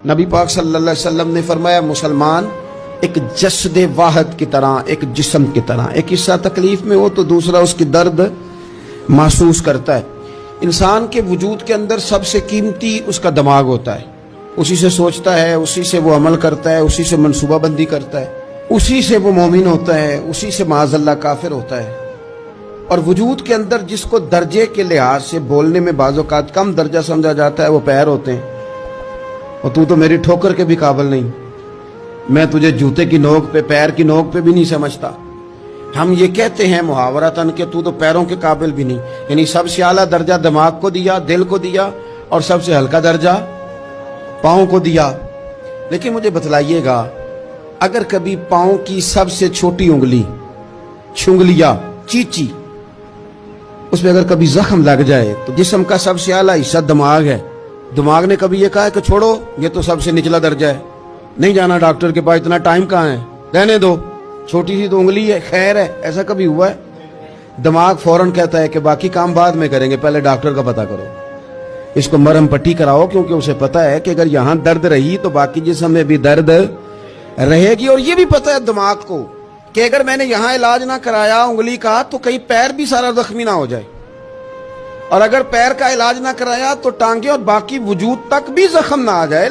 نبی پاک صلی اللہ علیہ وسلم نے فرمایا مسلمان ایک جسد واحد کی طرح، ایک جسم کی طرح، ایک حصہ تکلیف میں ہو تو دوسرا اس کی درد محسوس کرتا ہے۔ انسان کے وجود کے اندر سب سے قیمتی اس کا دماغ ہوتا ہے، اسی سے سوچتا ہے، اسی سے وہ عمل کرتا ہے، اسی سے منصوبہ بندی کرتا ہے، اسی سے وہ مومن ہوتا ہے، اسی سے معاذ اللہ کافر ہوتا ہے۔ اور وجود کے اندر جس کو درجے کے لحاظ سے بولنے میں بعض اوقات کم درجہ سمجھا جاتا ہے وہ پیر ہوتے ہیں۔ اور تو میری ٹھوکر کے بھی قابل نہیں، میں تجھے جوتے کی نوک پہ، پیر کی نوک پہ بھی نہیں سمجھتا۔ ہم یہ کہتے ہیں محاورتاً کہ تو پیروں کے قابل بھی نہیں، یعنی سب سے اعلیٰ درجہ دماغ کو دیا، دل کو دیا، اور سب سے ہلکا درجہ پاؤں کو دیا۔ لیکن مجھے بتلائیے گا، اگر کبھی پاؤں کی سب سے چھوٹی انگلی، چھنگلیا، چیچی، اس میں اگر کبھی زخم لگ جائے تو جسم کا سب سے اعلیٰ حصہ دماغ ہے، دماغ نے کبھی یہ کہا ہے کہ چھوڑو یہ تو سب سے نچلا درجہ ہے، نہیں جانا ڈاکٹر کے پاس، اتنا ٹائم کہاں ہے، رہنے دو، چھوٹی سی تو انگلی ہے، خیر ہے؟ ایسا کبھی ہوا ہے؟ دماغ فوراً کہتا ہے کہ باقی کام بعد میں کریں گے، پہلے ڈاکٹر کا پتہ کرو، اس کو مرہم پٹی کراؤ، کیونکہ اسے پتہ ہے کہ اگر یہاں درد رہی تو باقی جسم میں بھی درد رہے گی۔ اور یہ بھی پتہ ہے دماغ کو کہ اگر میں نے یہاں علاج نہ کرایا انگلی کا تو کہیں پیر بھی سارا زخمی نہ ہو جائے، اور اگر پیر کا علاج نہ کرایا تو ٹانگیں اور باقی وجود تک بھی زخم نہ آ جائے۔